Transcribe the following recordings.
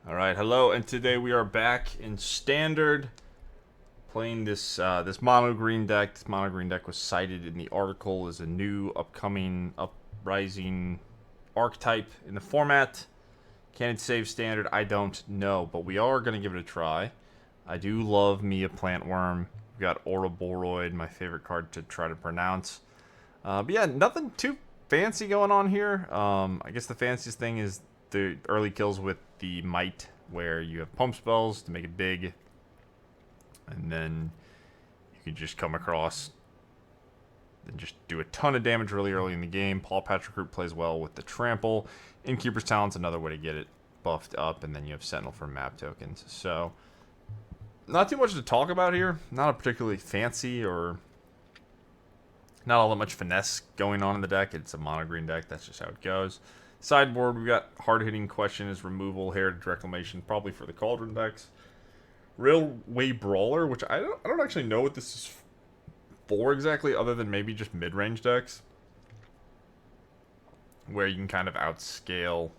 Alright, hello, and today we are back in Standard, playing this this mono green deck. This mono green deck was cited in the article as a new upcoming uprising archetype in the format. Can it save Standard? I don't know, but we are going to give it a try. I do love me a plant worm. We've got Ouroboroid, my favorite card to try to pronounce. But yeah, nothing too fancy going on here. I guess the fanciest thing is the early kills with the Mite, where you have pump spells to make it big, and then you can just come across and just do a ton of damage really early in the game. Pawpatch Recruit plays well with the Trample. Innkeeper's Talent's another way to get it buffed up, and then you have Sentinel for map tokens. So, not too much to talk about here. Not a particularly fancy or not all that much finesse going on in the deck. It's a mono green deck. That's just how it goes. Sideboard, we've got hard-hitting question is removal, Heritage Reclamation, probably for the Cauldron decks. Railway Brawler, which I don't actually know what this is for exactly, other than maybe just mid-range decks, where you can kind of outscale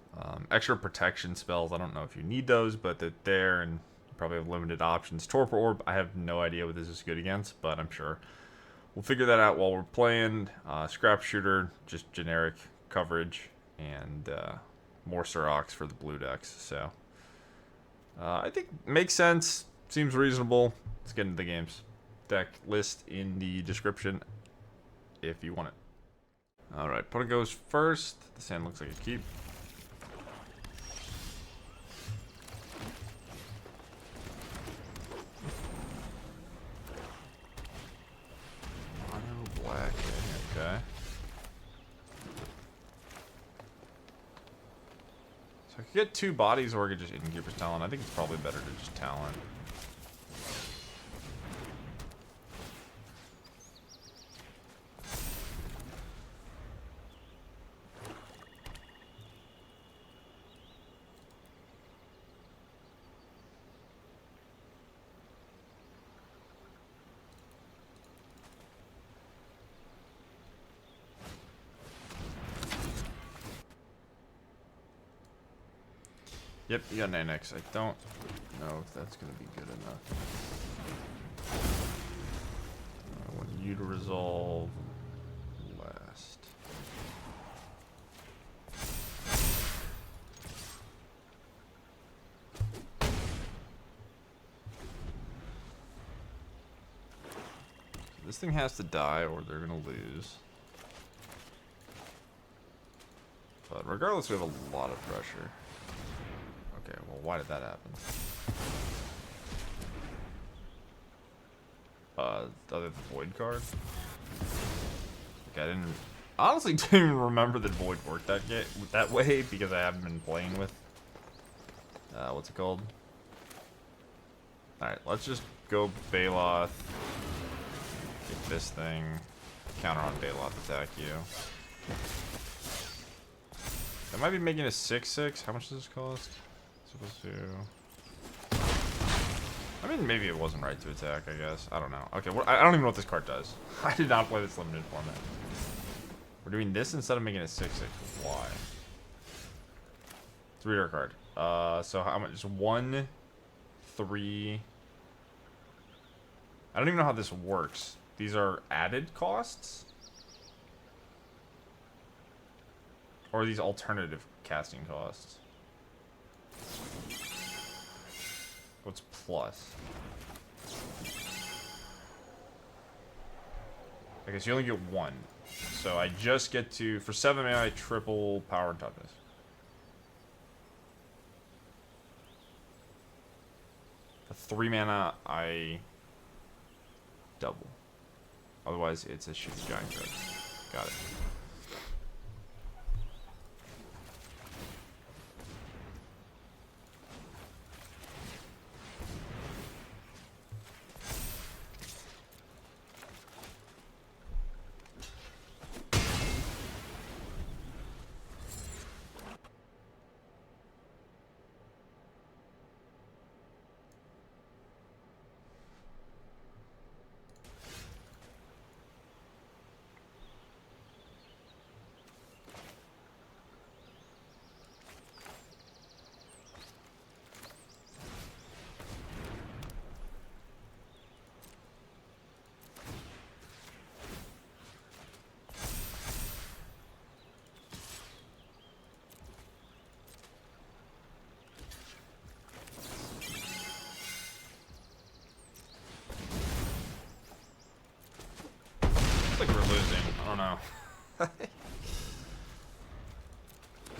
extra protection spells. I don't know if you need those, but they're there, and you probably have limited options. Torpor Orb, I have no idea what this is good against, but I'm sure we'll figure that out while we're playing. Scrapshooter, just generic coverage, and more Surraks for the blue decks. So I think makes sense, seems reasonable. Let's get into the games. Deck list in the description if you want it. Alright, opponent goes first. This hand looks like a keep. Mono black, okay. I could get two bodies, or I could just Innkeeper's Talent. I think it's probably better to just Talent. Yep, you got an annex. I don't know if that's going to be good enough. I want you to resolve last. So this thing has to die or they're going to lose. But regardless, we have a lot of pressure. Okay, well, why did that happen? The other Void card? Okay, I honestly didn't even remember that Void worked that way because I haven't been playing with, what's it called? Alright, let's just go Baloth. Get this thing. Counter on Baloth, attack you. I might be making a 6/6. How much does this cost? Supposed to. I mean, maybe it wasn't right to attack, I guess. I don't know. Okay, I don't even know what this card does. I did not play this limited format. We're doing this instead of making it 6/6. Why? It's a reader card. So how much? Just 1, 3. I don't even know how this works. These are added costs? Or are these alternative casting costs? What's plus? I guess you only get 1. So I just get to, for 7 mana, I triple power and toughness. For 3 mana, I double. Otherwise, it's a shoot the giant card. Got it.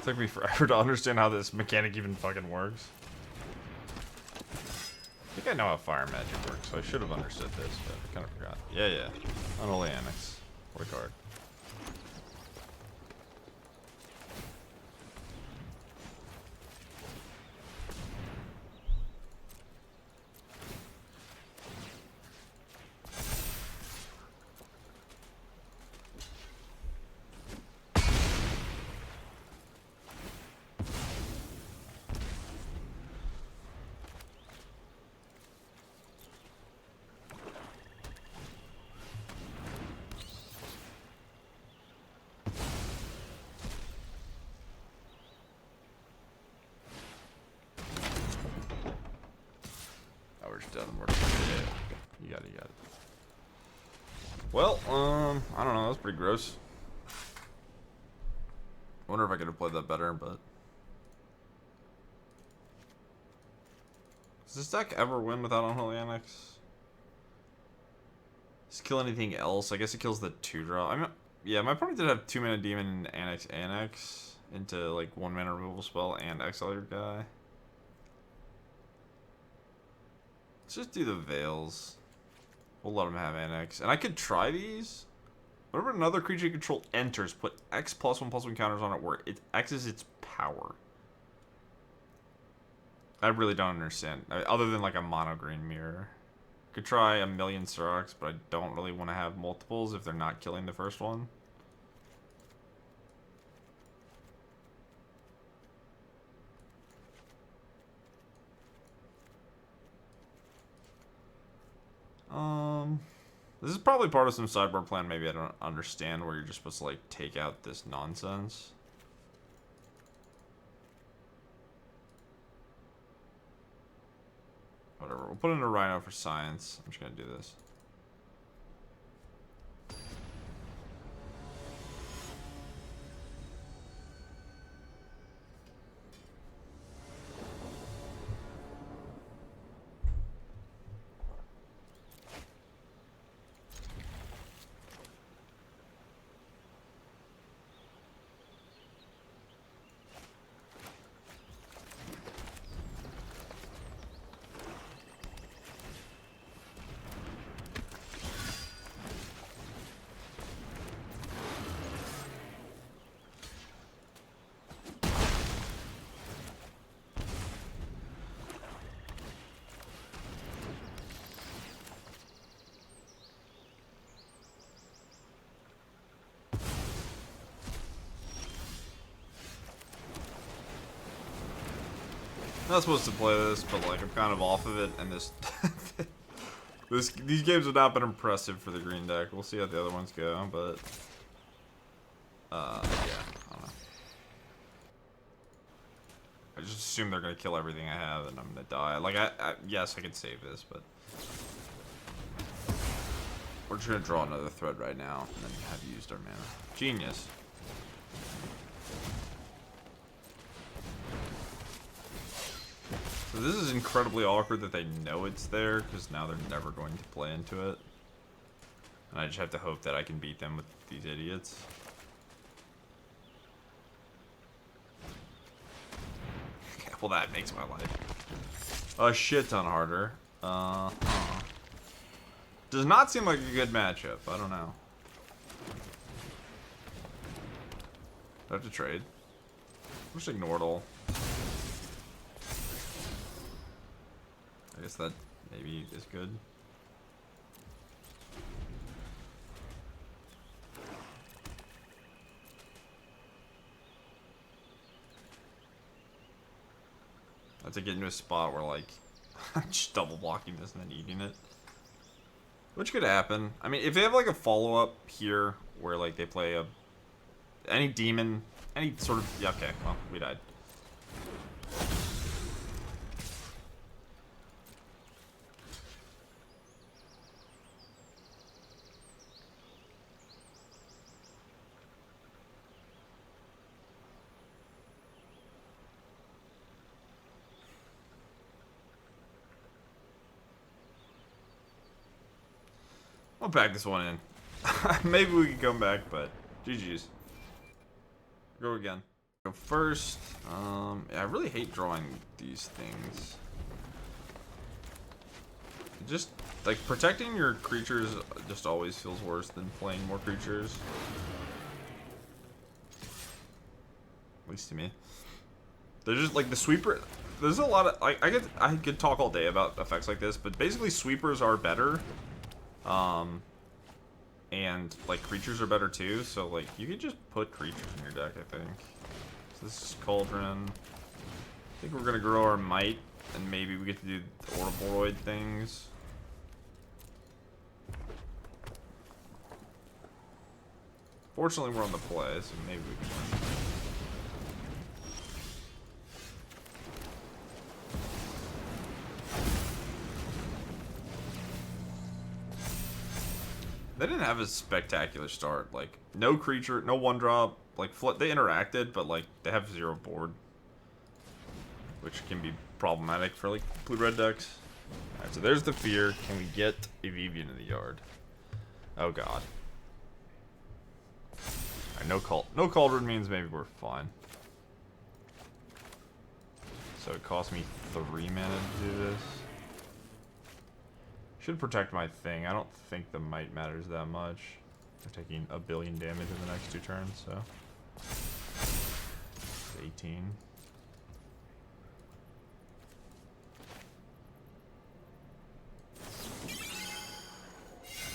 Took me forever to understand how this mechanic even fucking works. I think I know how fire magic works, so I should have understood this, but I kind of forgot. Yeah. Unholy Annex. Work hard. Done. You got it. Well, I don't know. That was pretty gross. I wonder if I could have played that better, but does this deck ever win without Unholy Annex? Does it kill anything else? I guess it kills the 2-drop. Yeah, my opponent did have 2-mana demon and Annex into like 1-mana removal spell and exile your guy. Let's just do the Veils. We'll let them have Annex. And I could try these. Whenever another creature you control enters, put X +1/+1 counters on it where it X's its power. I really don't understand. Other than like a mono-green mirror. Could try a million Surraks, but I don't really want to have multiples if they're not killing the first one. This is probably part of some sideboard plan maybe I don't understand, where you're just supposed to like take out this nonsense. Whatever, we'll put in a Rhino for science. I'm just gonna do this. I'm not supposed to play this, but like I'm kind of off of it, and this, these games have not been impressive for the green deck. We'll see how the other ones go, but yeah, I don't know. I just assume they're gonna kill everything I have, and I'm gonna die. Like yes, I could save this, but we're just gonna draw another thread right now, and then have used our mana. Genius. So this is incredibly awkward that they know it's there, because now they're never going to play into it. And I just have to hope that I can beat them with these idiots. Okay, well that makes my life a shit ton harder. Does not seem like a good matchup. I don't know. I have to trade. I'll just ignore it all. I guess that maybe is good. I have to get into a spot where like I'm just double blocking this and then eating it. Which could happen. I mean, if they have like a follow-up here where like they play any demon, any sort of, yeah, okay, well, we died. I'll pack this one in. Maybe we can come back, but GG's. Go again. Go first. Yeah, I really hate drawing these things. Just like protecting your creatures just always feels worse than playing more creatures. At least to me. There's just like the sweeper. There's a lot of like I could talk all day about effects like this, but basically sweepers are better. And like creatures are better too, so like you could just put creatures in your deck, I think. So this is Cauldron. I think we're gonna grow our Mite, and maybe we get to do the Ouroboroid things. Fortunately, we're on the play, so maybe we can win. They didn't have a spectacular start. Like, no creature, no one drop. Like, they interacted, but, like, they have 0 board. Which can be problematic for, like, blue-red decks. Alright, so there's the fear. Can we get a Vivian in the yard? Oh, God. Alright, no Cauldron means maybe we're fine. So it cost me 3 mana to do this. Should protect my thing. I don't think the Mite matters that much. They're taking 1 billion damage in the next 2 turns, so. It's 18.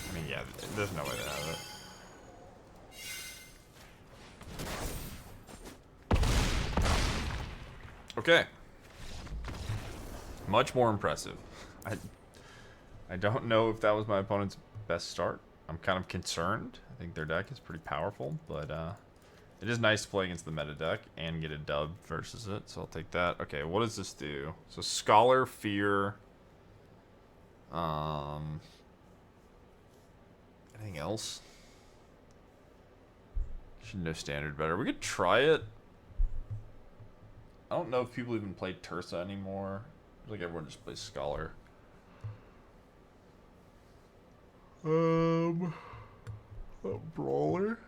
I mean, yeah, there's no way to have it. Okay. Much more impressive. I don't know if that was my opponent's best start. I'm kind of concerned. I think their deck is pretty powerful, but it is nice to play against the meta deck and get a dub versus it, so I'll take that. Okay, what does this do? So Scholar, Fear. Anything else? Should know Standard better. We could try it. I don't know if people even play Tersa anymore. I feel like everyone just plays Scholar. A Brawler.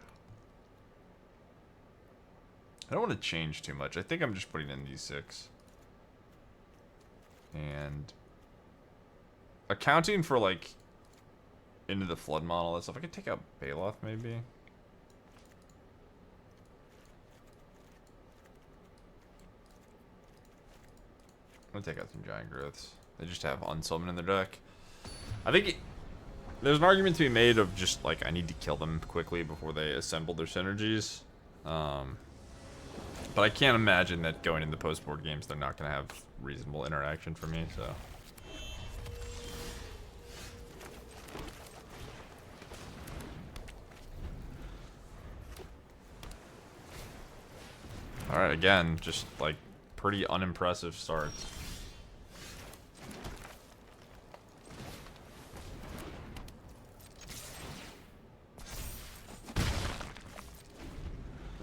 I don't want to change too much. I think I'm just putting in these 6. And accounting for like into the flood model and stuff. I could take out Baloth maybe. I'm gonna take out some Giant Growths. They just have Unsummon in their deck. I think there's an argument to be made of just like I need to kill them quickly before they assemble their synergies. But I can't imagine that going into post-board games they're not going to have reasonable interaction for me, so. Alright, again, just like pretty unimpressive starts.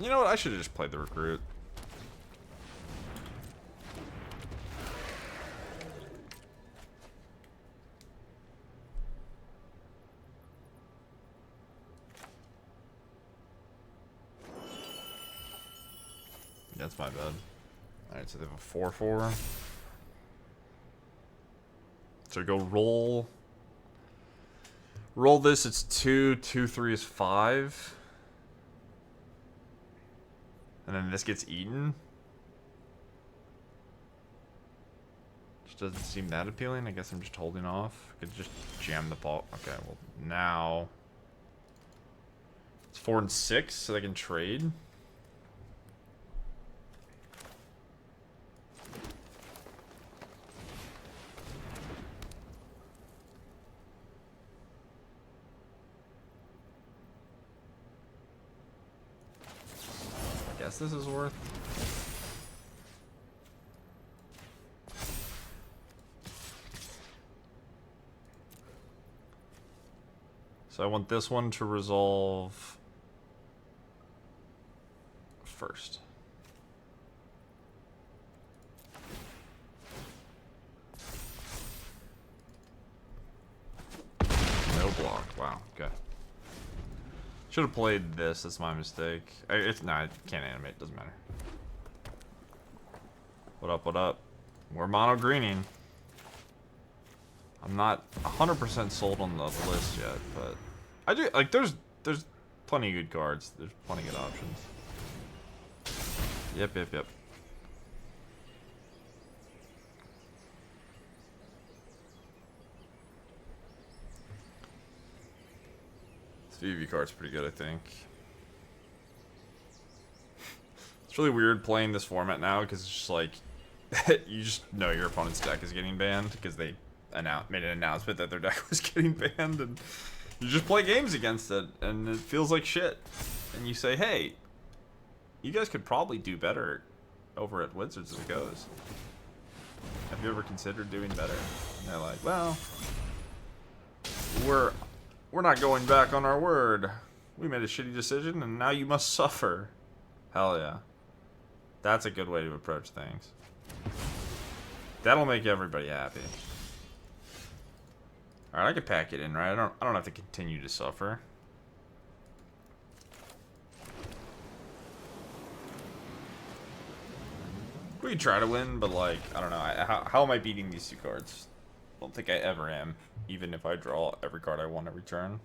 You know what? I should have just played the Recruit. That's my bad. Alright, so they have a 4/4. So go roll. Roll this, it's 2, 2, 3 is 5. And then this gets eaten. Just doesn't seem that appealing. I guess I'm just holding off. Could just jam the ball. Okay, well now it's 4 and 6, so they can trade. I guess this is worth. So I want this one to resolve first. No block. Wow. Okay. Should have played this. That's my mistake. It's not. Nah, I can't animate. Doesn't matter. What up, what up? We're mono greening. I'm not 100% sold on the list yet, but I do like there's plenty of good cards. There's plenty of good options. Yep. This VV card's pretty good, I think. It's really weird playing this format now because it's just like you just know your opponent's deck is getting banned because they made an announcement that their deck was getting banned, and you just play games against it, and it feels like shit. And you say, hey, you guys could probably do better over at Wizards as it goes. Have you ever considered doing better? And they're like, well, we're not going back on our word. We made a shitty decision, and now you must suffer. Hell yeah. That's a good way to approach things. That'll make everybody happy. Alright, I can pack it in, right? I don't have to continue to suffer. We can try to win, but like, I don't know. How am I beating these two cards? I don't think I ever am, even if I draw every card I want every turn.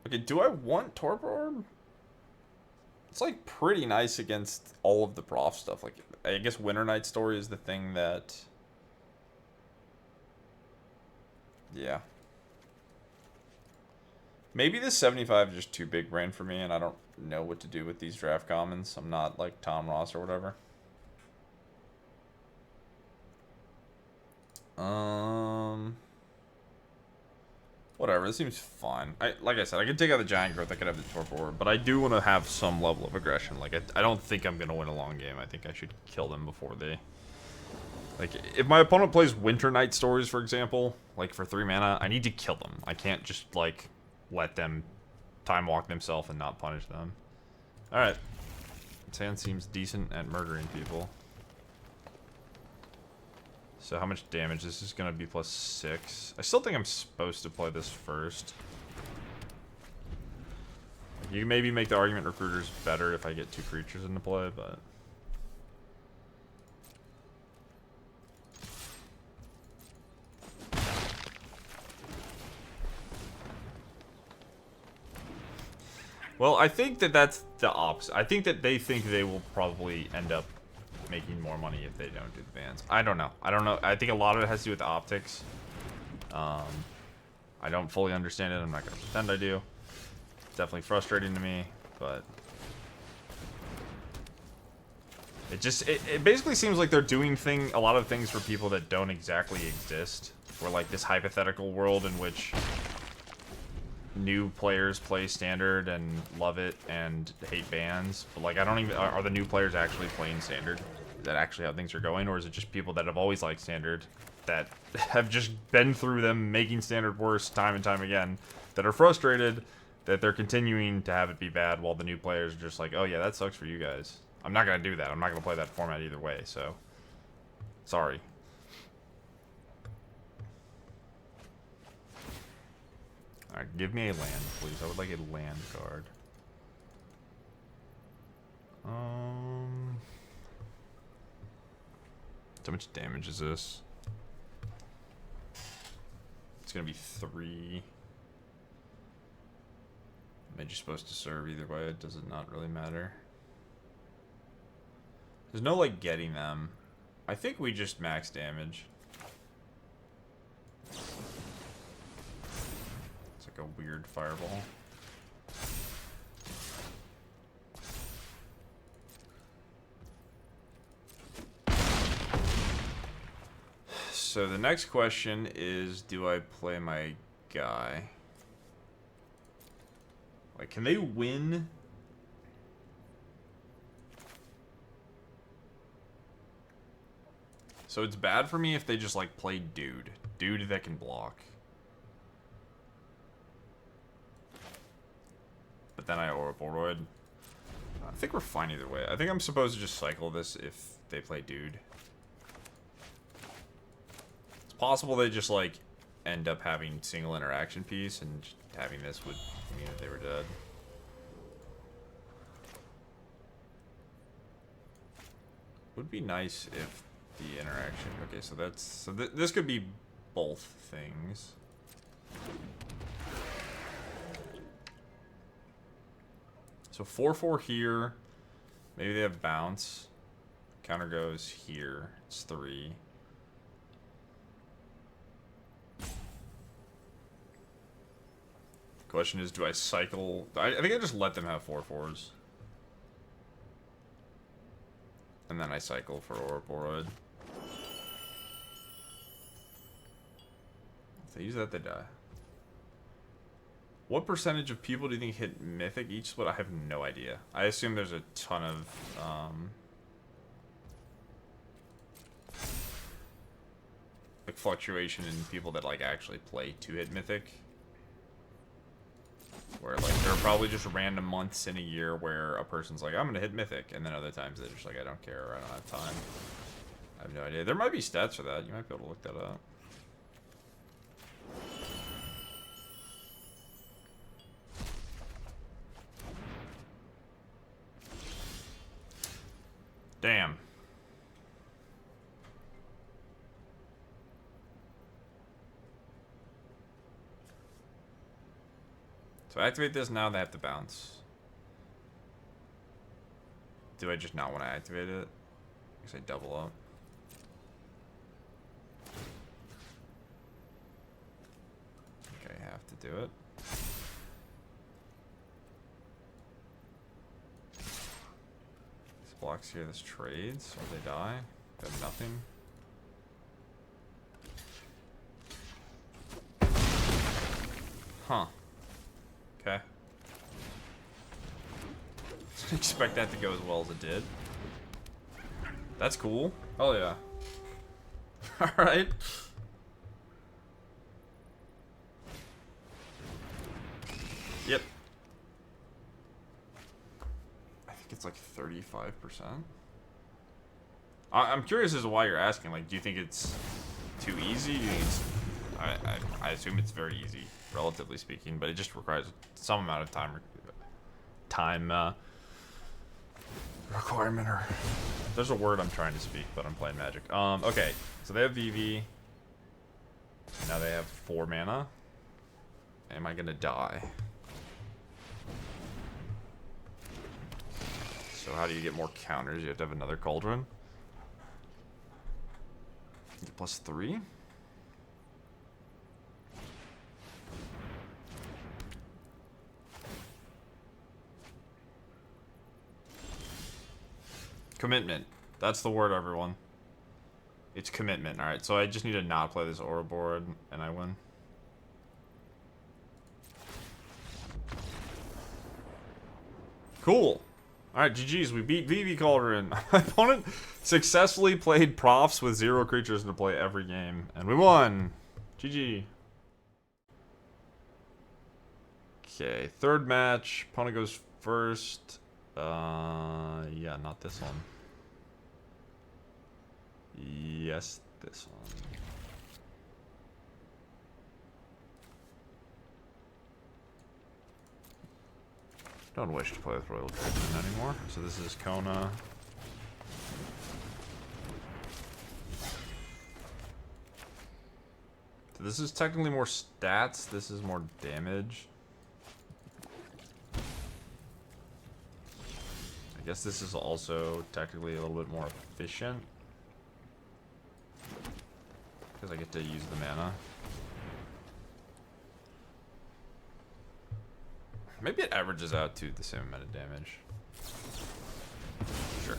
Okay, do I want Torpor Orb? It's like pretty nice against all of the prof stuff. Like, I guess Winter Night Story is the thing that... Yeah. Maybe this 75 is just too big brain for me, and I don't know what to do with these draft commons. I'm not like Tom Ross or whatever. Whatever, this seems fine. Like I said, I could take out the Giant Growth, I could have the Torpor Orb, but I do want to have some level of aggression. Like, I don't think I'm going to win a long game. I think I should kill them before they... Like, if my opponent plays Winter Night Stories, for example, like for 3 mana, I need to kill them. I can't just, like, let them time walk themselves and not punish them. Alright. This hand seems decent at murdering people. So how much damage? This is going to be +6. I still think I'm supposed to play this first. You can maybe make the argument Recruiter's better if I get 2 creatures into play, but... Well, I think that that's the opposite. I think that they think they will probably end up making more money if they don't do the bans. I don't know. I think a lot of it has to do with the optics. I don't fully understand it. I'm not going to pretend I do. It's definitely frustrating to me, but... It basically seems like they're doing a lot of things for people that don't exactly exist. Or like this hypothetical world in which... new players play Standard and love it and hate bans, but like I don't even are the new players actually playing Standard? Is that actually how things are going, or is it just people that have always liked Standard that have just been through them making Standard worse time and time again, that are frustrated that they're continuing to have it be bad while the new players are just like, oh yeah, that sucks for you guys. I'm not gonna do that. I'm not gonna play that format either way, so sorry. Alright, give me a land, please. I would like a land card. How much damage is this? It's gonna be 3. Am I just supposed to serve either way? Does it not really matter? There's no, like, getting them. I think we just max damage. A weird fireball. So the next question is, do I play my guy? Like, can they win? So it's bad for me if they just like play dude that can block. But then I Ouroboroid. I think we're fine either way. I think I'm supposed to just cycle this if they play dude. It's possible they just like end up having single interaction piece, and just having this would mean that they were dead. Would be nice if the interaction. Okay, so that's this could be both things. So 4/4 here. Maybe they have bounce. Counter goes here. It's 3. Question is, do I cycle? I think I just let them have 4/4s. And then I cycle for Ouroboroid. If they use that, they die. What percentage of people do you think hit Mythic each split? I have no idea. I assume there's a ton of... like fluctuation in people that like actually play to hit Mythic. Where like there are probably just random months in a year where a person's like, I'm gonna hit Mythic, and then other times they're just like, I don't care, or I don't have time. I have no idea. There might be stats for that. You might be able to look that up. Damn. So activate this now, they have to bounce. Do I just not want to activate it? Because I double up. Okay, I have to do it. This blocks here, this trades, or they die. They have nothing. Huh. Okay. Didn't expect that to go as well as it did. That's cool. Oh yeah. Alright. Yep. I think it's like 35%. I'm curious as to why you're asking. Like, do you think it's too easy? Do you think it's, I assume it's very easy, relatively speaking, but it just requires some amount of time requirement, or there's a word I'm trying to speak, but I'm playing Magic. Okay, so they have VV. Now they have 4 mana. Am I gonna die? So how do you get more counters? You have to have another Cauldron. +3. Commitment. That's the word, everyone. It's commitment. Alright, so I just need to not play this Ouroboroid, and I win. Cool. Alright, GG's. We beat VV Cauldron. My opponent successfully played profs with 0 creatures to play every game, and we won. GG. Okay, third match. Opponent goes first. Yeah, not this one. Yes, this one. Don't wish to play with Royal Tribune anymore. So this is Kona. So this is technically more stats. This is more damage. I guess this is also technically a little bit more efficient. Because I get to use the mana. Maybe it averages out to the same amount of damage. Sure.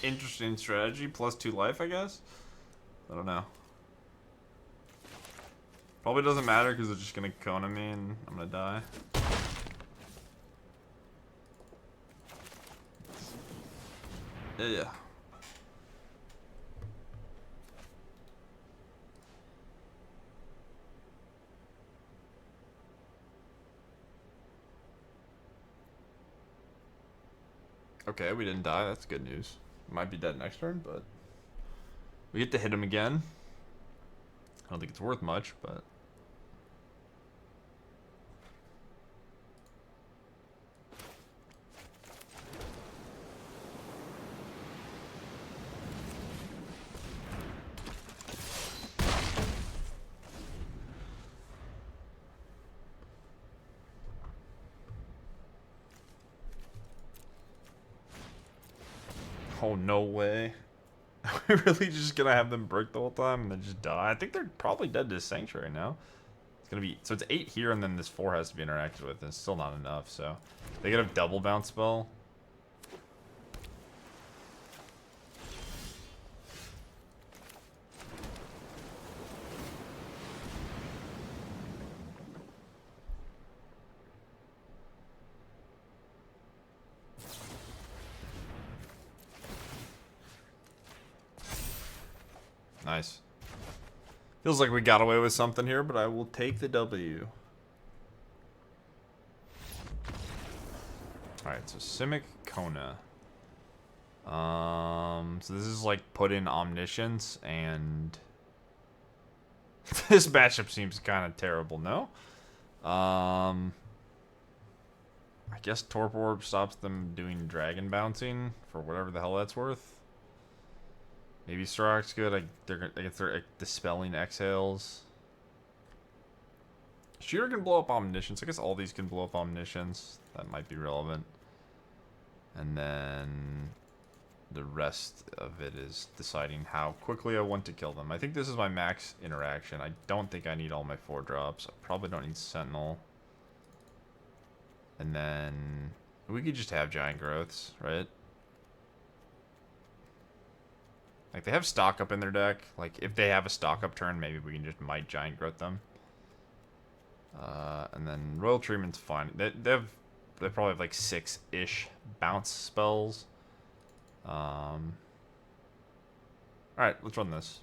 Interesting strategy. +2 life, I guess. I don't know. Probably doesn't matter because it's just gonna Kona me and I'm gonna die. Yeah. Okay, we didn't die. That's good news. Might be dead next turn, but we get to hit him again. I don't think it's worth much, but oh no way. We're really just gonna have them break the whole time and then just die. I think they're probably dead to Sanctuary now. It's gonna be so it's 8 here and then this 4 has to be interacted with, and it's still not enough, so they get a double bounce spell. Nice. Feels like we got away with something here, but I will take the W. Alright, so Simic Kona. So this is like put in Omniscience, and this matchup seems kind of terrible, no? I guess Torpor Orb stops them doing dragon bouncing for whatever the hell that's worth. Maybe Surrak's good. I guess they're dispelling exhales. Shooter can blow up Omniscience. I guess all these can blow up Omniscience. That might be relevant. And then the rest of it is deciding how quickly I want to kill them. I think this is my max interaction. I don't think I need all my 4 drops. I probably don't need Sentinel. And then we could just have Giant Growths, right? Like, they have stock up in their deck. Like, if they have a stock up turn, maybe we can just Mite Giant Growth them. And then Royal Treatment's fine. They probably have like 6-ish bounce spells. Alright, let's run this.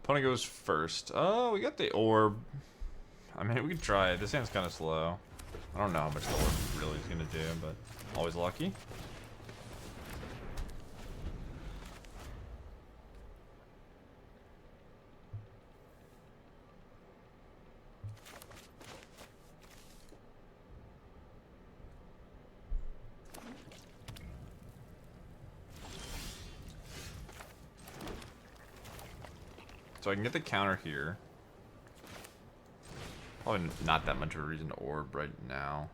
Opponent goes first. Oh, we got the orb. I mean, we could try it. This hand's kind of slow. I don't know how much the orb really is going to do, but always lucky. So I can get the counter here. Probably not that much of a reason to orb right now.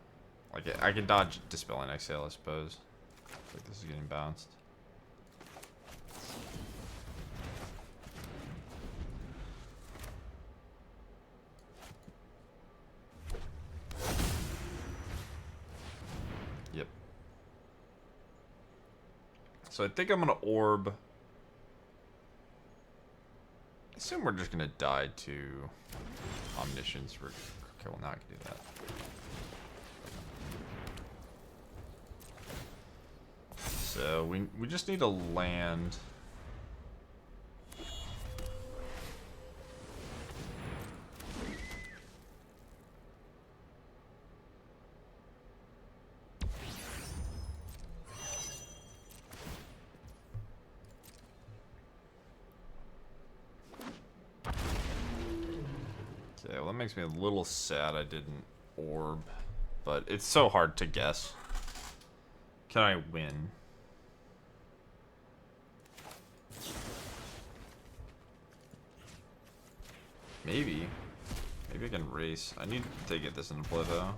Like, I can dodge Dispel and Exhale, I suppose. Like, this is getting bounced. Yep. So I think I'm gonna orb. I assume we're just gonna die to Omniscience. Okay, well now I can do that. So we just need to land. Okay, well that makes me a little sad I didn't orb, but it's so hard to guess. Can I win? Maybe. Maybe I can race. I need to get this into play though.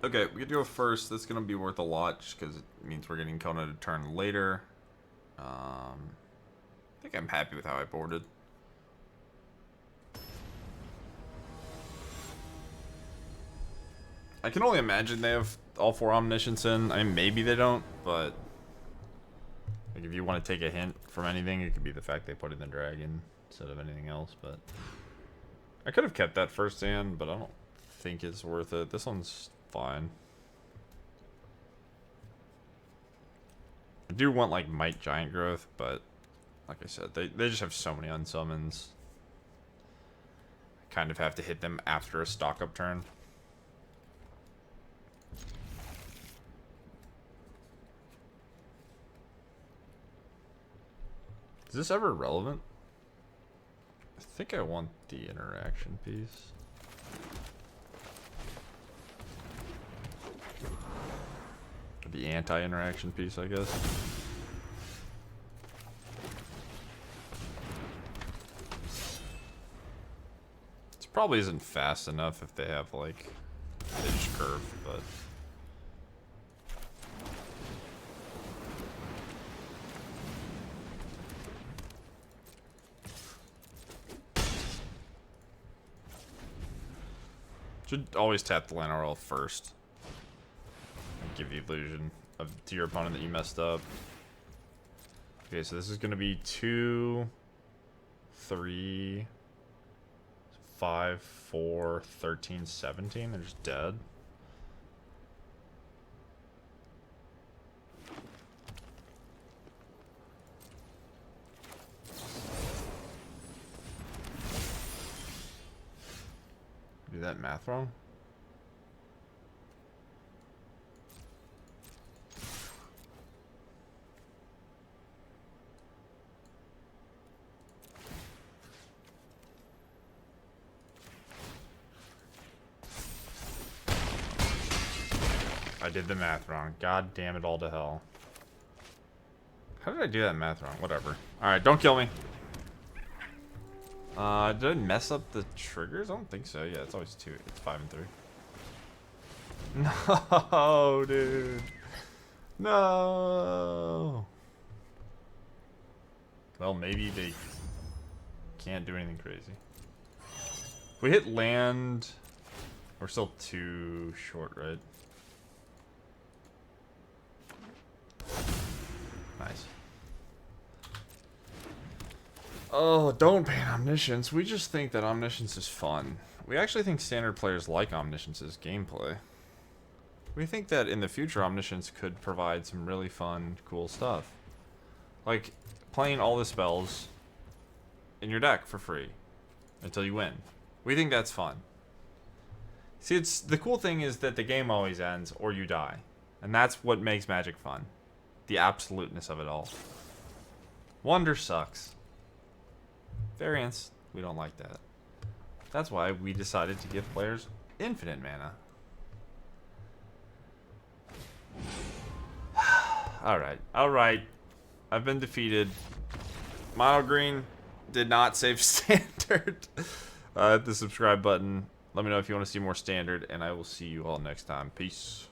Alright. Okay, we get to go first. That's going to be worth a lot just because it means we're getting Kona to turn later. I think I'm happy with how I boarded. I can only imagine they have all 4 Omniscience in. I mean, maybe they don't, but like if you want to take a hint from anything, it could be the fact they put in the dragon instead of anything else. But I could have kept that first hand, but I don't think it's worth it. This one's fine. I do want like Mite Giant Growth, but like I said, they just have so many unsummons. I kind of have to hit them after a stock up turn. Is this ever relevant? I think I want the interaction piece. The anti-interaction piece, I guess. This probably isn't fast enough if they have, like, edge curve, but... Should always tap the Llanowar Elf first. And give the illusion of to your opponent that you messed up. Okay, so this is going to be 2, 3, 5, 4, 13, 17. They're just dead. Do that math wrong? I did the math wrong. God damn it all to hell. How did I do that math wrong? Whatever. Alright, don't kill me. Did I mess up the triggers? I don't think so. Yeah, it's always 2. It's 5 and 3. No, dude. No. Well, maybe they can't do anything crazy. If we hit land, we're still too short, right? Nice. Oh, don't ban Omniscience. We just think that Omniscience is fun. We actually think standard players like Omniscience's gameplay. We think that in the future, Omniscience could provide some really fun, cool stuff. Like, playing all the spells in your deck for free until you win. We think that's fun. See, it's the cool thing is that the game always ends or you die. And that's what makes Magic fun. The absoluteness of it all. Wonder sucks. Variance, we don't like that. That's why we decided to give players infinite mana. Alright, alright. I've been defeated. Mono green did not save standard. Hit the subscribe button. Let me know if you want to see more standard, and I will see you all next time. Peace.